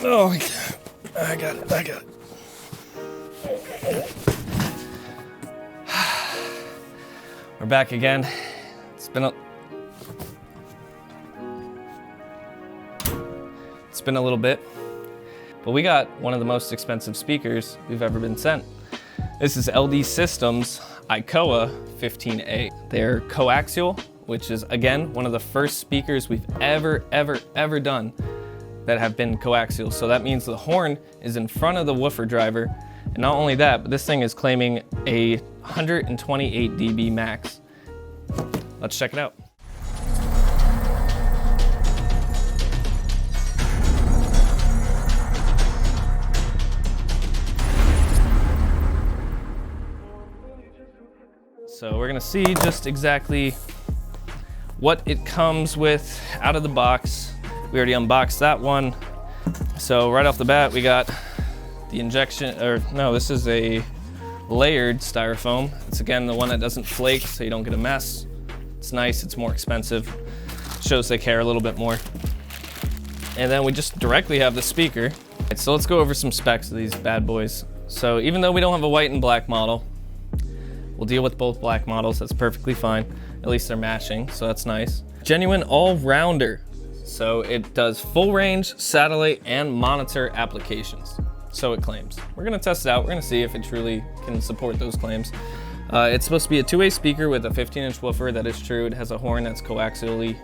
Oh, I got it. We're back again. It's been a little bit, but we got one of the most expensive speakers we've ever been sent. This is LDsystems ICOA 15A. They're coaxial, which is again one of the first speakers we've ever done that have been coaxial. So that means the horn is in front of the woofer driver. And not only that, but this thing is claiming a 128 dB max. Let's check it out. So we're gonna see just exactly what it comes with out of the box. We already unboxed that one. So right off the bat, we got the injection, or no, this is a layered styrofoam. It's again the one that doesn't flake, so you don't get a mess. It's nice, it's more expensive. Shows they care a little bit more. And then we just directly have the speaker. Right, so let's go over some specs of these bad boys. So even though we don't have a white and black model, we'll deal with both black models, that's perfectly fine. At least they're matching, so that's nice. Genuine all-rounder. So it does full range, satellite, and monitor applications. So it claims. We're gonna test it out. We're gonna see if it truly can support those claims. It's supposed to be a two-way speaker with a 15-inch woofer. That is true. It has a horn that's coaxially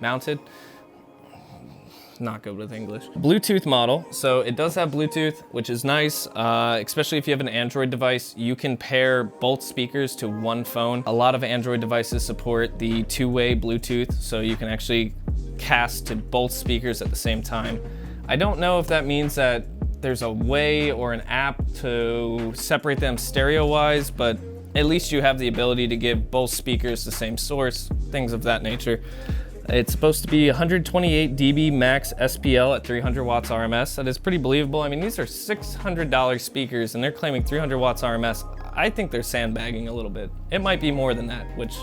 mounted. Not good with English. Bluetooth model. So it does have Bluetooth, which is nice, especially if you have an Android device. You can pair both speakers to one phone. A lot of Android devices support the two-way Bluetooth, so you can actually cast to both speakers at the same time. I don't know if that means that there's a way or an app to separate them stereo-wise, but at least you have the ability to give both speakers the same source, things of that nature. It's supposed to be 128 dB max SPL at 300 watts RMS. That is pretty believable. I mean, these are $600 speakers and they're claiming 300 watts RMS. I think they're sandbagging a little bit. It might be more than that, which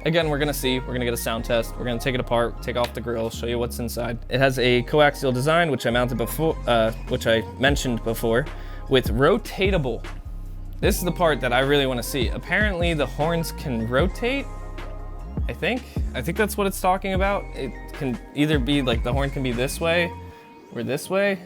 again, we're gonna see. We're gonna get a sound test. We're gonna take it apart, take off the grill, show you what's inside. It has a coaxial design, which I mentioned before, with rotatable. This is the part that I really wanna see. Apparently the horns can rotate. I think that's what it's talking about. It can either be like the horn can be this way or this way.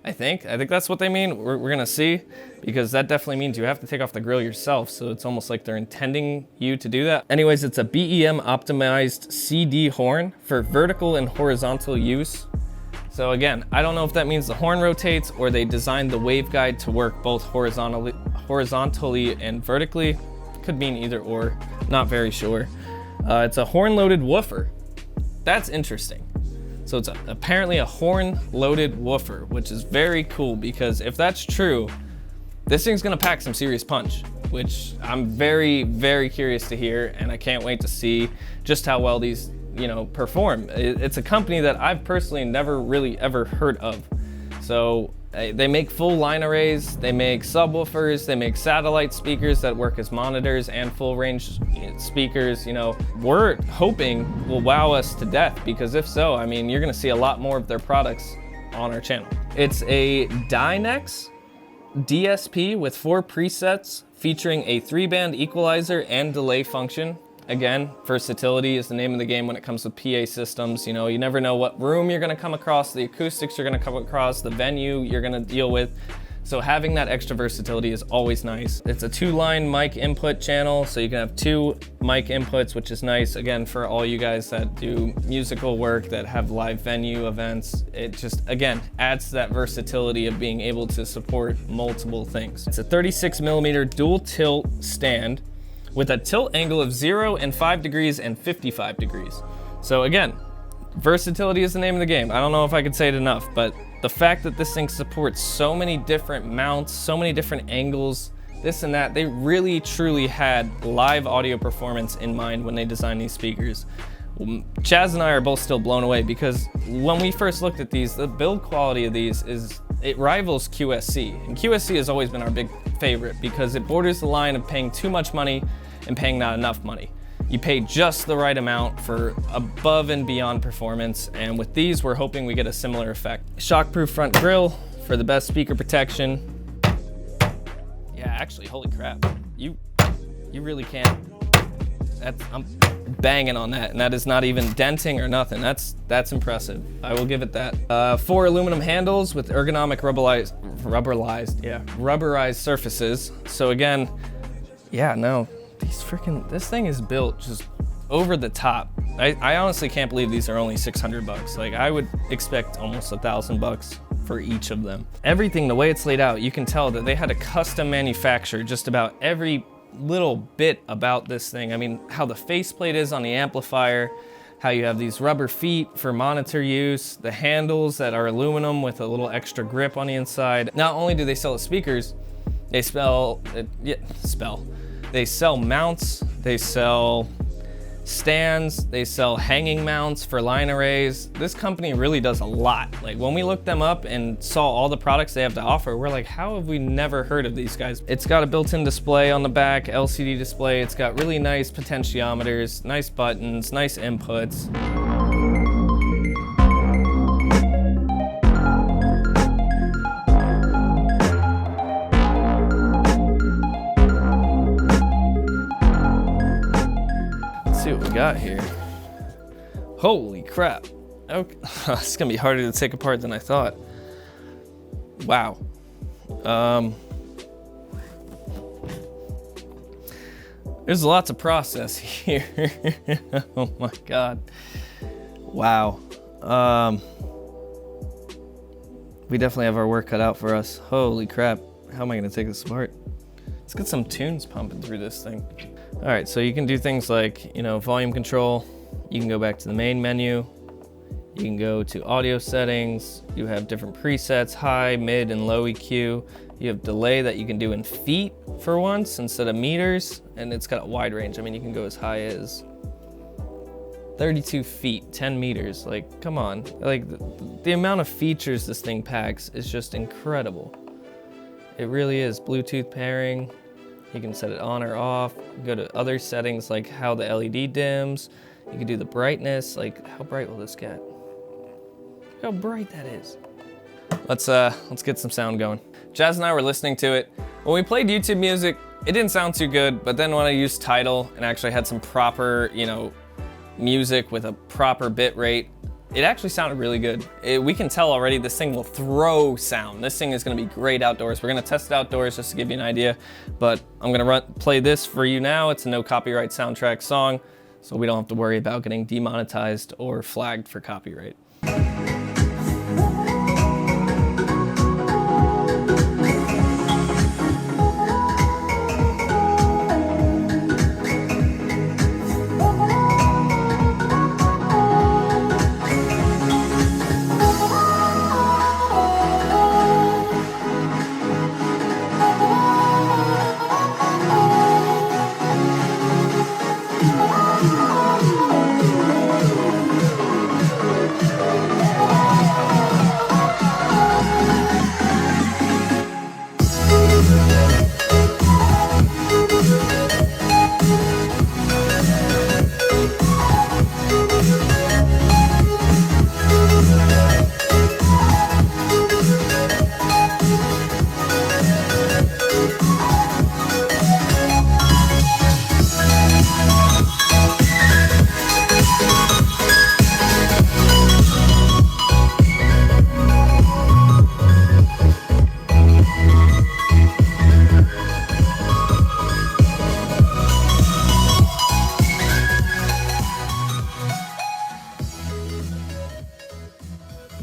I think that's what they mean. We're gonna see, because that definitely means you have to take off the grill yourself. So it's almost like they're intending you to do that. Anyways, it's a BEM optimized CD horn for vertical and horizontal use. So again, I don't know if that means the horn rotates or they designed the waveguide to work both horizontally and vertically. Could mean either or, not very sure. It's a horn-loaded woofer. That's interesting. So it's apparently a horn-loaded woofer, which is very cool, because if that's true, this thing's gonna pack some serious punch, which I'm very curious to hear, and I can't wait to see just how well these, perform. It's a company that I've personally never really ever heard of. So they make full line arrays, they make subwoofers, they make satellite speakers that work as monitors and full range speakers. We're hoping will wow us to death, because if so, I mean, you're gonna see a lot more of their products on our channel. It's a Dynex DSP with 4 presets featuring a 3-band equalizer and delay function. Again, versatility is the name of the game when it comes to PA systems. You never know what room you're gonna come across, the acoustics you're gonna come across, the venue you're gonna deal with. So having that extra versatility is always nice. It's a 2-line mic input channel, so you can have 2 mic inputs, which is nice. Again, for all you guys that do musical work, that have live venue events, it just, again, adds to that versatility of being able to support multiple things. It's a 36mm dual tilt stand with a tilt angle of 0 and 5 degrees and 55 degrees. So again, versatility is the name of the game. I don't know if I could say it enough, but the fact that this thing supports so many different mounts, so many different angles, this and that, they really truly had live audio performance in mind when they designed these speakers. Chaz and I are both still blown away, because when we first looked at these, the build quality of these it rivals QSC. And QSC has always been our big favorite, because it borders the line of paying too much money and paying not enough money. You pay just the right amount for above and beyond performance, and with these, we're hoping we get a similar effect. Shockproof front grille for the best speaker protection. Yeah, actually, holy crap. You really can't. I'm banging on that, and that is not even denting or nothing. That's impressive. I will give it that. 4 aluminum handles with ergonomic rubberized surfaces. So again, yeah, no, this thing is built just over the top. I honestly can't believe these are only 600 bucks. Like, I would expect almost $1,000 for each of them. Everything, the way it's laid out, you can tell that they had to custom manufacture just about every little bit about this thing. I mean, how the faceplate is on the amplifier, how you have these rubber feet for monitor use, the handles that are aluminum with a little extra grip on the inside. Not only do they sell the speakers, they sell mounts, they sell stands, they sell hanging mounts for line arrays. This company really does a lot. Like, when we looked them up and saw all the products they have to offer, we're like, how have we never heard of these guys? It's got a built-in display on the back, LCD display. It's got really nice potentiometers, nice buttons, nice inputs. See what we got here. Holy crap. Okay. It's gonna be harder to take apart than I thought. Wow. There's lots of process here. Oh my God. Wow. We definitely have our work cut out for us. Holy crap. How am I gonna take this apart? Let's get some tunes pumping through this thing. All right, so you can do things like, volume control. You can go back to the main menu. You can go to audio settings. You have different presets, high, mid, and low EQ. You have delay that you can do in feet for once instead of meters, and it's got a wide range. I mean, you can go as high as 32 feet, 10 meters. Like, come on. Like, the amount of features this thing packs is just incredible. It really is. Bluetooth pairing. You can set it on or off. You can go to other settings like how the LED dims. You can do the brightness. Like, how bright will this get? Look how bright that is. Let's get some sound going. Jazz and I were listening to it. When we played YouTube music, it didn't sound too good, but then when I used Tidal and actually had some proper, music with a proper bit rate, it actually sounded really good. We can tell already this thing will throw sound. This thing is gonna be great outdoors. We're gonna test it outdoors just to give you an idea, but I'm gonna play this for you now. It's a no copyright soundtrack song, so we don't have to worry about getting demonetized or flagged for copyright.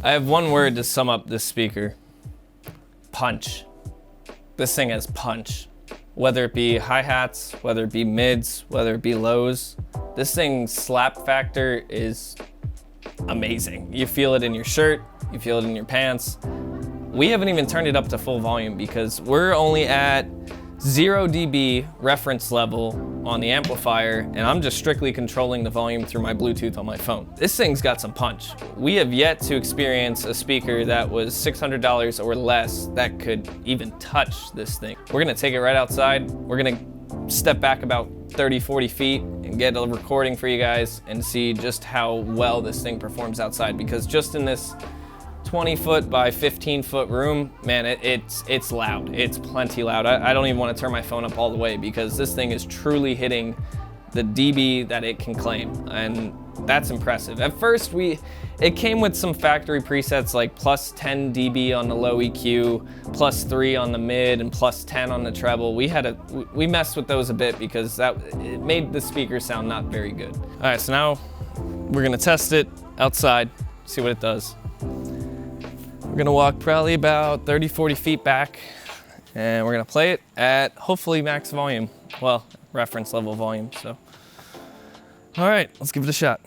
I have one word to sum up this speaker. Punch. This thing has punch. Whether it be hi-hats, whether it be mids, whether it be lows, this thing's slap factor is amazing. You feel it in your shirt, you feel it in your pants. We haven't even turned it up to full volume because we're only at 0 dB reference level on the amplifier, and I'm just strictly controlling the volume through my Bluetooth on my phone. This thing's got some punch. We have yet to experience a speaker that was $600 or less that could even touch this thing. We're gonna take it right outside. We're gonna step back about 30, 40 feet and get a recording for you guys and see just how well this thing performs outside, because just in this 20-foot by 15-foot room, man, it's loud. It's plenty loud. I don't even want to turn my phone up all the way because this thing is truly hitting the dB that it can claim, and that's impressive. At first, it came with some factory presets like plus 10 dB on the low EQ, plus 3 on the mid, and plus 10 on the treble. We messed with those a bit because it made the speaker sound not very good. All right, so now we're gonna test it outside, see what it does. We're gonna walk probably about 30, 40 feet back, and we're gonna play it at hopefully max volume. Well, reference level volume, so. All right, let's give it a shot.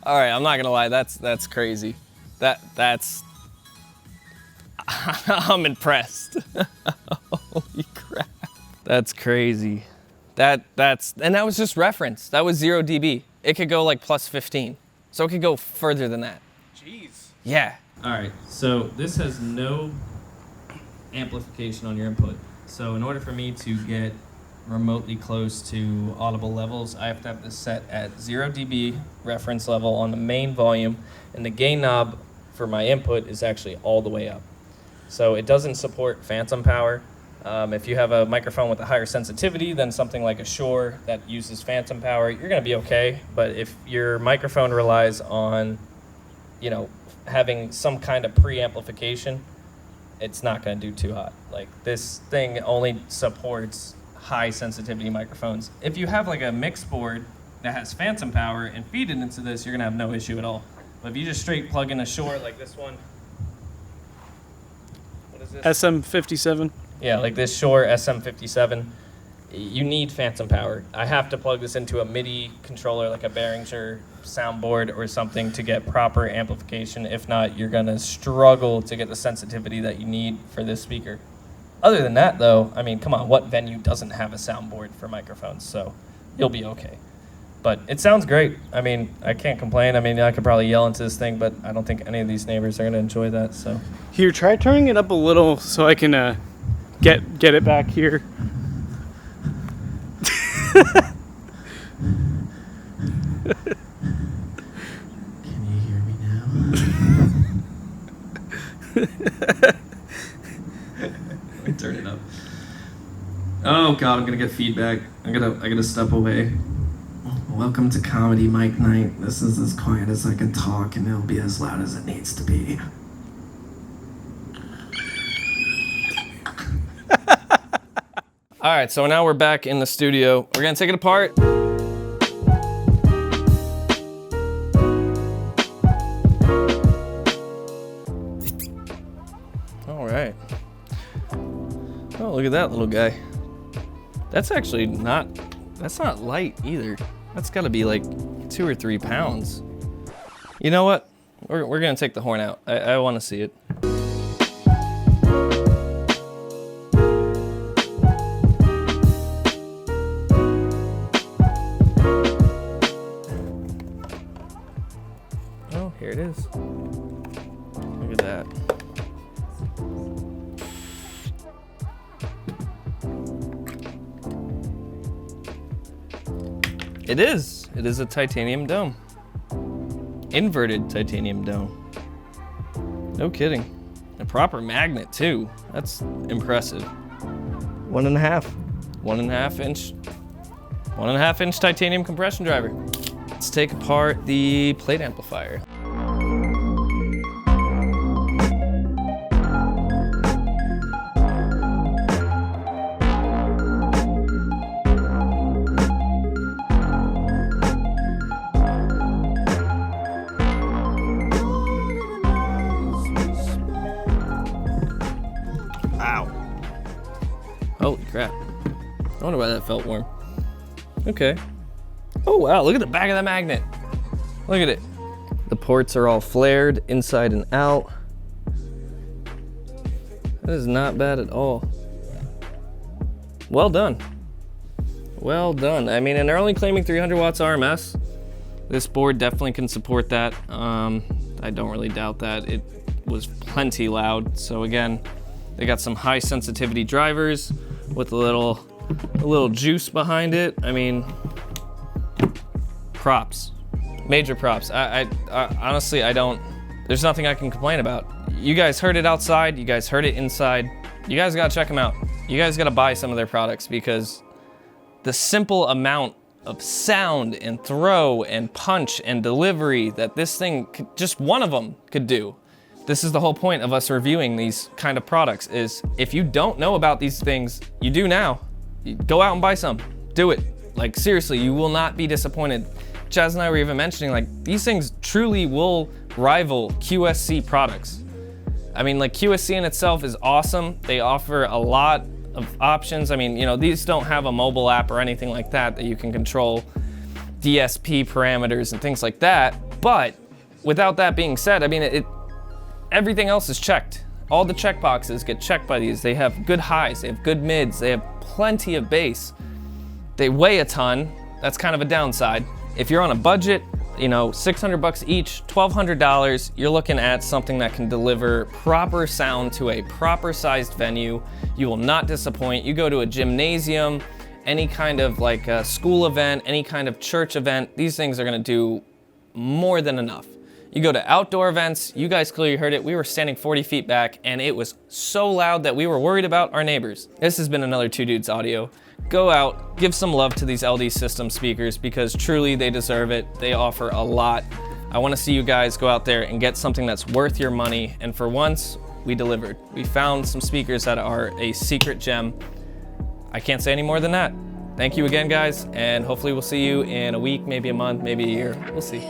All right, I'm not gonna lie, that's crazy. That's I'm impressed. Holy crap. That's crazy. And that was just reference. That was 0 dB. It could go like plus 15. So it could go further than that. Jeez. Yeah. All right, so this has no amplification on your input. So in order for me to get remotely close to audible levels, I have to have this set at 0 dB reference level on the main volume, and the gain knob for my input is actually all the way up. So it doesn't support phantom power. If you have a microphone with a higher sensitivity than something like a Shure that uses phantom power, you're gonna be okay. But if your microphone relies on, having some kind of preamplification, it's not gonna do too hot. Like, this thing only supports high sensitivity microphones. If you have like a mix board that has phantom power and feed it into this, you're gonna have no issue at all. But if you just straight plug in a Shure like this one, what is this? SM57. Yeah, like this Shure SM57, you need phantom power. I have to plug this into a MIDI controller like a Behringer soundboard or something to get proper amplification. If not, you're gonna struggle to get the sensitivity that you need for this speaker. Other than that, though, I mean, come on, what venue doesn't have a soundboard for microphones? So you'll be okay. But it sounds great. I mean, I can't complain. I mean, I could probably yell into this thing, but I don't think any of these neighbors are going to enjoy that. So Here, try turning it up a little so I can get it back here. Can you hear me now? Let me turn it up. Oh God, I'm gonna get feedback. I gotta step away. Welcome to Comedy Mic Night. This is as quiet as I can talk, and it'll be as loud as it needs to be. all right, so now we're back in the studio. We're gonna take it apart. All right. Oh, look at that little guy. That's actually that's not light either. That's gotta be like 2 or 3 pounds. You know what? We're gonna take the horn out. I wanna see it. Oh, here it is. Look at that. It is a titanium dome. Inverted titanium dome. No kidding. A proper magnet too. That's impressive. 1.5. 1.5 inch titanium compression driver. Let's take apart the plate amplifier. Holy crap. I wonder why that felt warm. Okay. Oh wow, look at the back of that magnet. Look at it. The ports are all flared inside and out. That is not bad at all. Well done. Well done. I mean, and they're only claiming 300 watts RMS. This board definitely can support that. I don't really doubt that. It was plenty loud. So again, they got some high sensitivity drivers with a little juice behind it. I mean, props, major props. I honestly, there's nothing I can complain about. You guys heard it outside, you guys heard it inside. You guys gotta check them out. You guys gotta buy some of their products because the simple amount of sound and throw and punch and delivery that this thing, just one of them could do. This is the whole point of us reviewing these kind of products is if you don't know about these things, you do now. You go out and buy some, do it. Like seriously, you will not be disappointed. Chaz and I were even mentioning like these things truly will rival QSC products. I mean like QSC in itself is awesome. They offer a lot of options. I mean, you know, these don't have a mobile app or anything like that you can control DSP parameters and things like that. But without that being said, I mean, everything else is checked. All the check boxes get checked by these. They have good highs, they have good mids, they have plenty of bass. They weigh a ton. That's kind of a downside. If you're on a budget, you know, $600 each, $1,200, you're looking at something that can deliver proper sound to a proper sized venue. You will not disappoint. You go to a gymnasium, any kind of like a school event, any kind of church event, these things are gonna do more than enough. You go to outdoor events, you guys clearly heard it. We were standing 40 feet back and it was so loud that we were worried about our neighbors. This has been another Two Dudes Audio. Go out, give some love to these LDsystems speakers because truly they deserve it. They offer a lot. I wanna see you guys go out there and get something that's worth your money. And for once, we delivered. We found some speakers that are a secret gem. I can't say any more than that. Thank you again, guys, and hopefully we'll see you in a week, maybe a month, maybe a year. We'll see.